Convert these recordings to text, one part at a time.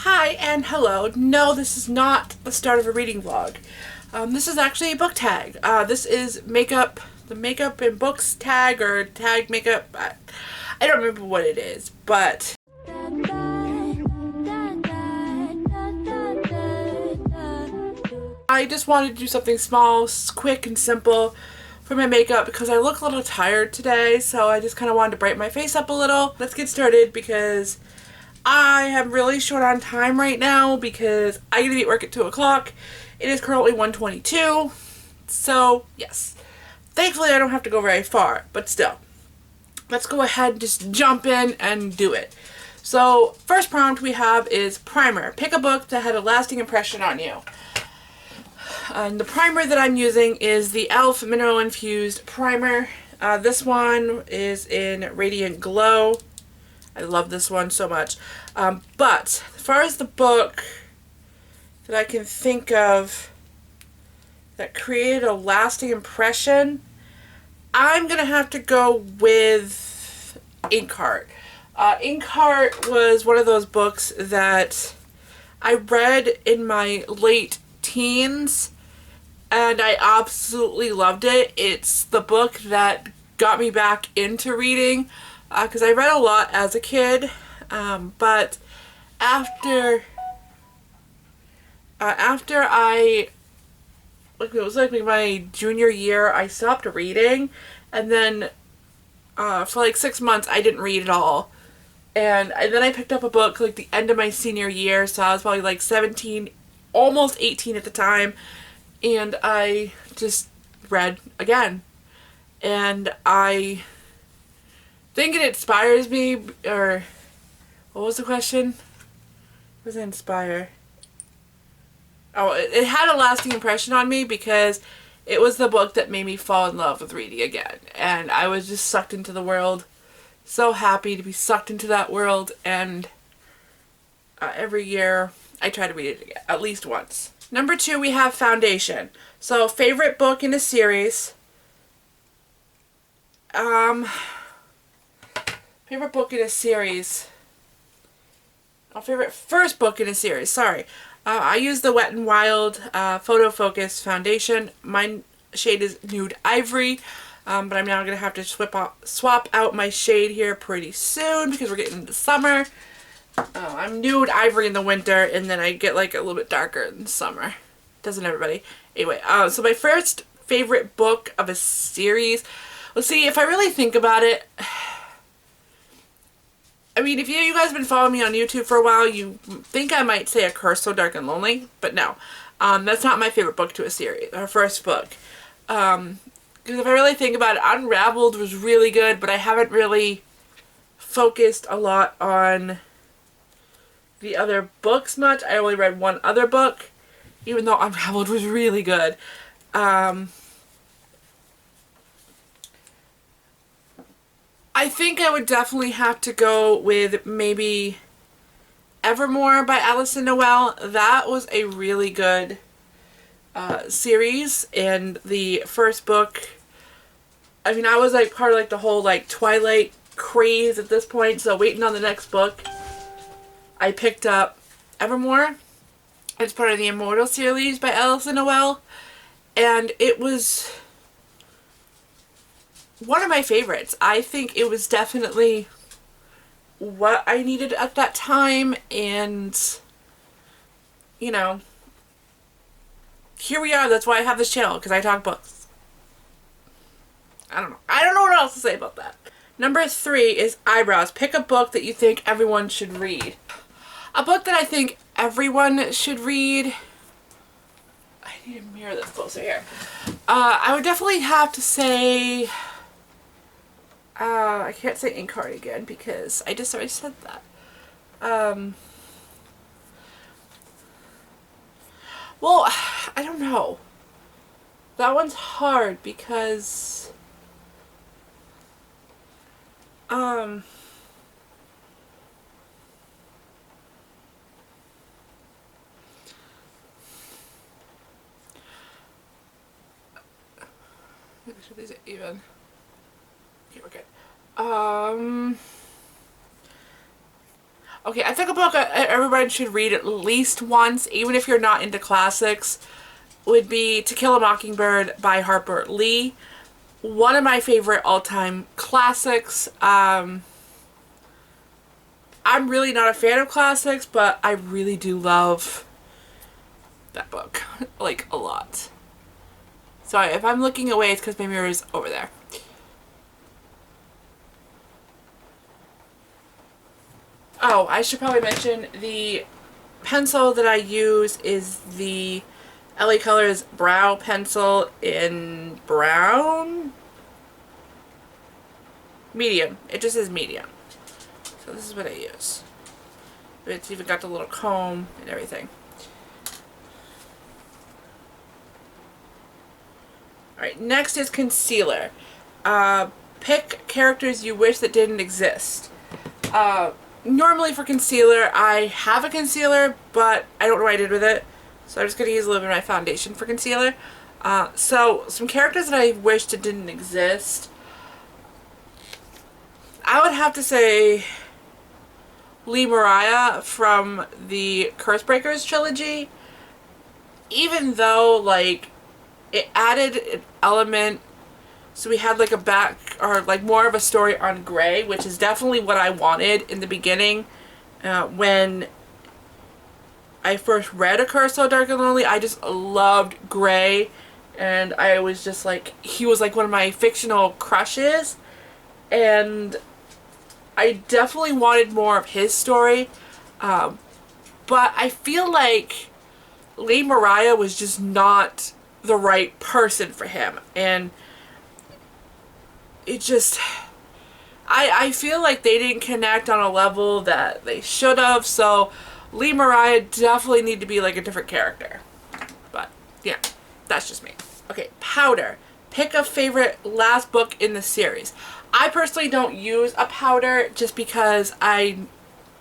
Hi and hello. No, this is not the start of a reading vlog. This is actually a book tag. This is the makeup and books tag or tag makeup. I don't remember what it is, but I just wanted to do something small, quick and simple for my makeup because I look a little tired today, so I just kind of wanted to brighten my face up a little. Let's get started because I am really short on time right now because I gotta be at work at 2 o'clock. It is currently 1:22, so yes. Thankfully I don't have to go very far, but still. Let's go ahead and just jump in and do it. So, first prompt we have is primer. Pick a book that had a lasting impression on you. And the primer that I'm using is the e.l.f. Mineral Infused Primer. This one is in Radiant Glow. I love this one so much. But as far as the book that I can think of that created a lasting impression, I'm going to have to go with Inkheart. Inkheart was one of those books that I read in my late teens and I absolutely loved it. It's the book that got me back into reading because I read a lot as a kid, but after it was like my junior year, I stopped reading, and then for like 6 months I didn't read at all. And then I picked up a book like the end of my senior year, so I was probably like 17, almost 18 at the time, and I just read again. And I think it inspires me, or what was the question? What does it inspire? Oh, it had a lasting impression on me because it was the book that made me fall in love with reading again. And I was just sucked into the world. So happy to be sucked into that world. And every year I try to read it again, at least once. Number 2, we have Foundation. So, favorite book in a series. Favorite book in a series. Oh, favorite first book in a series, sorry. I use the Wet n Wild Photo Focus Foundation. My shade is Nude Ivory, but I'm now going to have to swap out my shade here pretty soon because we're getting into summer. I'm Nude Ivory in the winter, and then I get like a little bit darker in the summer. Doesn't everybody? Anyway, so my first favorite book of a series. Let's see, if I really think about it, I mean, if you guys have been following me on YouTube for a while, you think I might say A Curse So Dark and Lonely, but no. That's not my favorite book to a series, our first book. Because if I really think about it, Unraveled was really good, but I haven't really focused a lot on the other books much. I only read one other book, even though Unraveled was really good. I think I would definitely have to go with maybe Evermore by Alison Noel. That was a really good series, and the first book, I mean, I was like part of like the whole like Twilight craze at this point, so waiting on the next book, I picked up Evermore. It's part of the Immortal series by Alison Noel, and it was one of my favorites. I think it was definitely what I needed at that time, and you know, here we are. That's why I have this channel, because I talk books. I don't know what else to say about that. Number 3 is Eyebrows. Pick a book that you think everyone should read. A book that I think everyone should read. I need to mirror this closer here. I would definitely have to say I can't say Inkheart again because I just already said that. Well, I don't know. That one's hard because make sure these are even. Okay, we're good. Okay, I think a book everybody should read at least once, even if you're not into classics, would be To Kill a Mockingbird by Harper Lee. One of my favorite all-time classics. I'm really not a fan of classics, but I really do love that book, like, a lot. Sorry, if I'm looking away, it's because my mirror is over there. Oh, I should probably mention the pencil that I use is the LA Colors Brow Pencil in brown? Medium. It just says medium. So this is what I use. It's even got the little comb and everything. Alright, next is concealer. Pick characters you wish that didn't exist. Normally for concealer, I have a concealer, but I don't know what I did with it. So I'm just going to use a little bit of my foundation for concealer. So some characters that I wished that didn't exist. I would have to say Lee Mariah from the Cursebreakers trilogy. Even though, like, it added an element, so we had like a back, or like more of a story on Grey, which is definitely what I wanted in the beginning. When I first read A Curse So Dark and Lonely, I just loved Grey, and I was just like, he was like one of my fictional crushes, and I definitely wanted more of his story. But I feel like Lee Mariah was just not the right person for him, and it just, I feel like they didn't connect on a level that they should have, so Lee Mariah definitely need to be like a different character. But yeah, that's just me. Okay, powder. Pick a favorite last book in the series. I personally don't use a powder just because I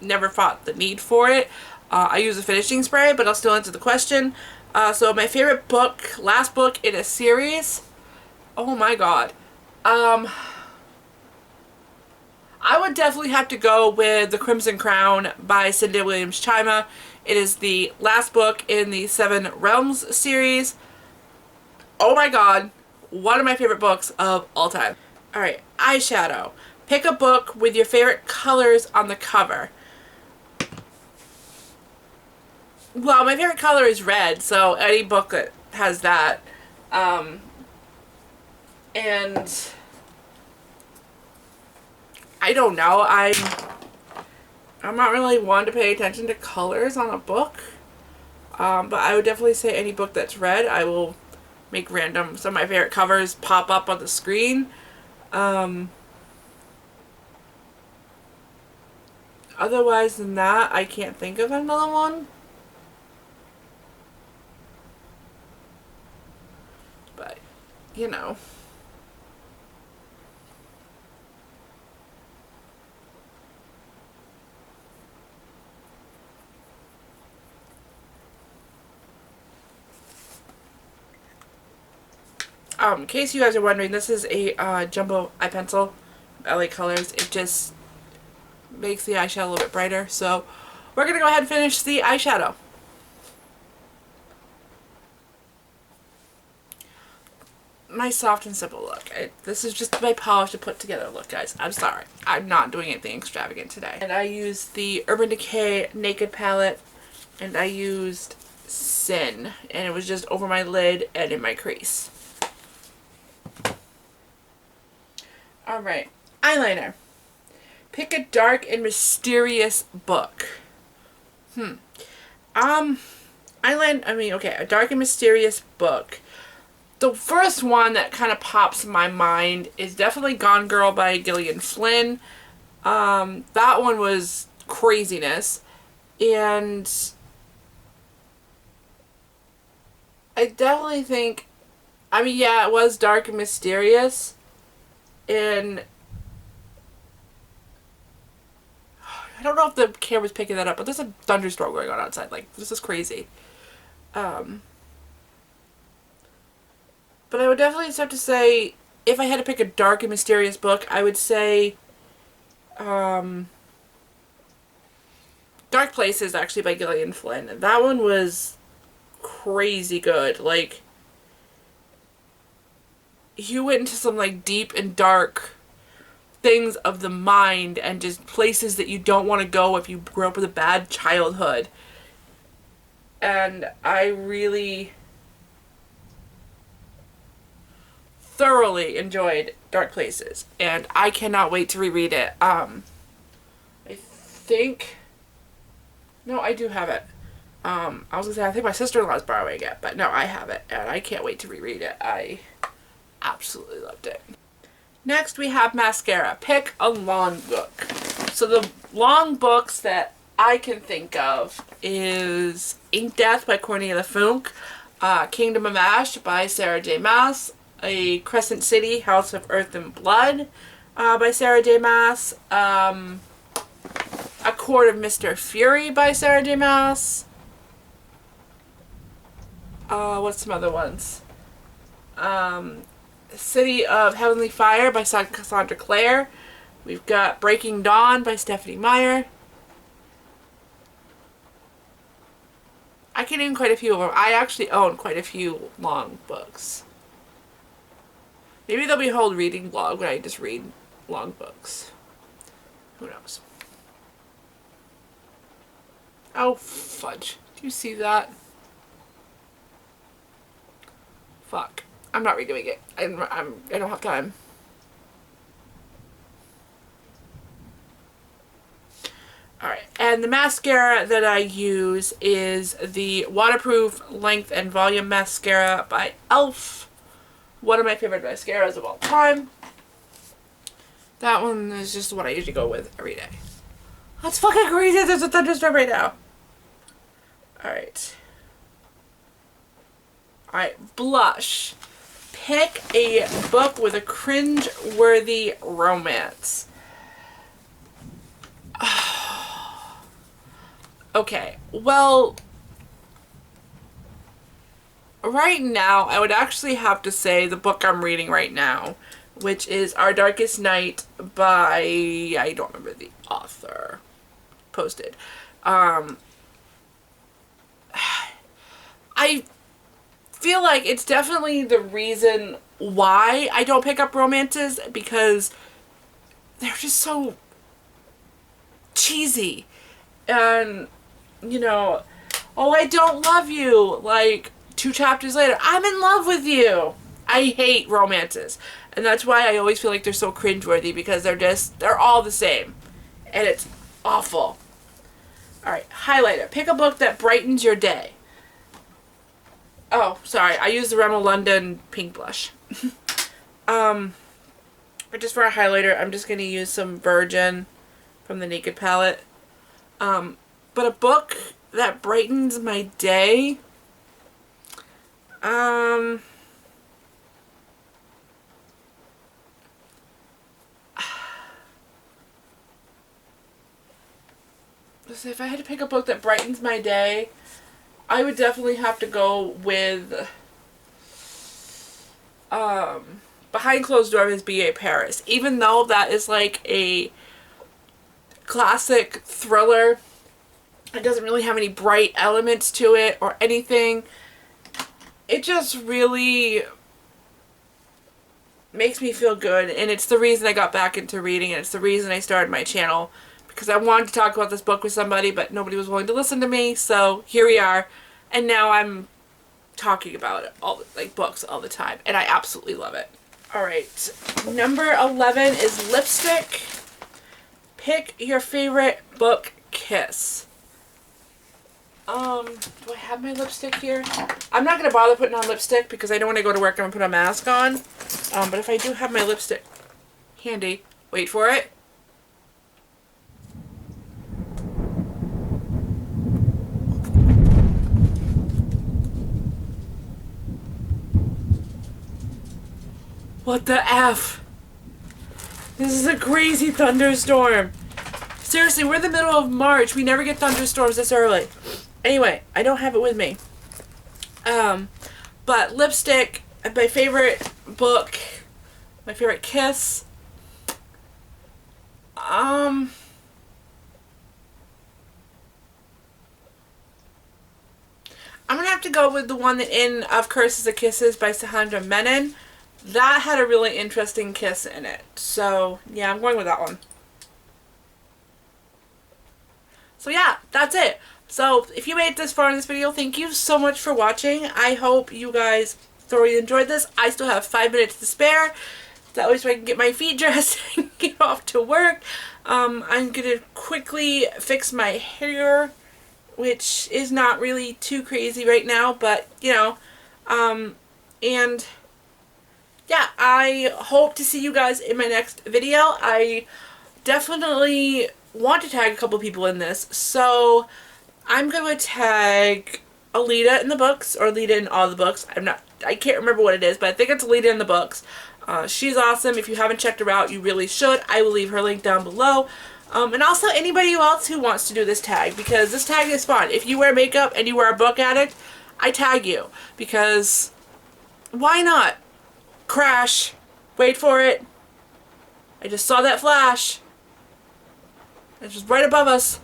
never fought the need for it. I use a finishing spray, but I'll still answer the question. So my favorite book, last book in a series, oh my god. I would definitely have to go with The Crimson Crown by Cynthia Williams Chima. It is the last book in the Seven Realms series. Oh my god, one of my favorite books of all time. Alright, eyeshadow. Pick a book with your favorite colors on the cover. Well, my favorite color is red, so any book that has that. And I don't know, I'm not really one to pay attention to colors on a book. But I would definitely say any book that's red, I will make random, some of my favorite covers pop up on the screen. Otherwise than that, I can't think of another one. But, you know. In case you guys are wondering, this is a jumbo eye pencil, LA Colors. It just makes the eyeshadow a little bit brighter. So we're going to go ahead and finish the eyeshadow. My soft and simple look. This is just my polished to put together look, guys. I'm sorry. I'm not doing anything extravagant today. And I used the Urban Decay Naked palette, and I used Sin, and it was just over my lid and in my crease. Alright, eyeliner. Pick a dark and mysterious book. A dark and mysterious book. The first one that kind of pops in my mind is definitely Gone Girl by Gillian Flynn. That one was craziness. And I definitely think, yeah, it was dark and mysterious. And I don't know if the camera's picking that up, but there's a thunderstorm going on outside. Like, this is crazy. But I would definitely just have to say, if I had to pick a dark and mysterious book, I would say, Dark Places, actually, by Gillian Flynn. That one was crazy good. Like, you went into some, like, deep and dark things of the mind and just places that you don't want to go if you grew up with a bad childhood. And I really thoroughly enjoyed Dark Places, and I cannot wait to reread it. I think, no, I do have it. I was gonna say, I think my sister-in-law is borrowing it, but no, I have it, and I can't wait to reread it. I absolutely loved it. Next, we have mascara. Pick a long book. So the long books that I can think of is Ink Death by Cornelia Funk, Kingdom of Ash by Sarah J. Maas, A Crescent City, House of Earth and Blood by Sarah J. Maas, A Court of Mr. Fury by Sarah J. Maas. What's some other ones? City of Heavenly Fire by Cassandra Clare. We've got Breaking Dawn by Stephanie Meyer. I can name quite a few of them. I actually own quite a few long books. Maybe there'll be a whole reading vlog when I just read long books. Who knows? Oh, fudge. Do you see that? Fuck. I'm not redoing it. I don't have time. Alright, and the mascara that I use is the Waterproof Length and Volume Mascara by e.l.f. One of my favorite mascaras of all time. That one is just what I usually go with every day. That's fucking crazy. There's a thunderstorm right now. Alright. Alright, blush. Pick a book with a cringe-worthy romance. Okay, well, right now, I would actually have to say the book I'm reading right now, which is Our Darkest Night by, I don't remember the author, posted. I feel like it's definitely the reason why I don't pick up romances, because they're just so cheesy. And, you know, oh, I don't love you, like 2 chapters later, I'm in love with you. I hate romances. And that's why I always feel like they're so cringeworthy, because they're all the same. And it's awful. Alright, highlighter. Pick a book that brightens your day. Oh, sorry. I used the Rimmel London pink blush. But just for a highlighter, I'm just going to use some Virgin from the Naked palette. But a book that brightens my day. So if I had to pick a book that brightens my day, I would definitely have to go with Behind Closed Doors by B.A. Paris. Even though that is like a classic thriller, it doesn't really have any bright elements to it or anything. It just really makes me feel good, and it's the reason I got back into reading, and it's the reason I started my channel, because I wanted to talk about this book with somebody, but nobody was willing to listen to me, so here we are, and now I'm talking about it, like books all the time, and I absolutely love it. Alright, number 11 is lipstick. Pick your favorite book kiss. Do I have my lipstick here? I'm not going to bother putting on lipstick because I don't want to go to work and put a mask on. But if I do have my lipstick handy, wait for it. What the F? This is a crazy thunderstorm. Seriously, we're in the middle of March. We never get thunderstorms this early. Anyway, I don't have it with me. But lipstick, my favorite book, my favorite kiss. to go with the one that in Of Curses and Kisses by Sandra Menon. That had a really interesting kiss in it. So, yeah, I'm going with that one. So yeah, that's it. So if you made it this far in this video, thank you so much for watching. I hope you guys thoroughly enjoyed this. I still have 5 minutes to spare. That way so I can get my feet dressed and get off to work. I'm going to quickly fix my hair, which is not really too crazy right now, but you know, and yeah, I hope to see you guys in my next video. I definitely want to tag a couple people in this, so I'm going to tag Alita in the books, or Alita in all the books. I can't remember what it is, but I think it's Alita in the books. She's awesome. If you haven't checked her out, you really should. I will leave her link down below. And also anybody else who wants to do this tag, because this tag is fun. If you wear makeup and you are a book addict, I tag you, because why not? Crash. Wait for it. I just saw that flash. It's just right above us.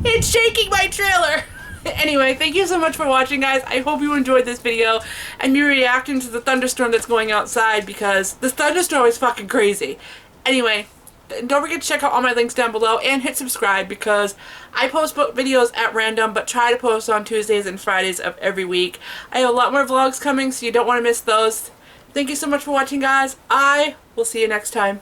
It's shaking my trailer! Anyway, thank you so much for watching, guys. I hope you enjoyed this video and me reacting to the thunderstorm that's going outside, because this thunderstorm is fucking crazy. Anyway, don't forget to check out all my links down below and hit subscribe, because I post book videos at random, but try to post on Tuesdays and Fridays of every week. I have a lot more vlogs coming, so you don't want to miss those. Thank you so much for watching, guys. I will see you next time.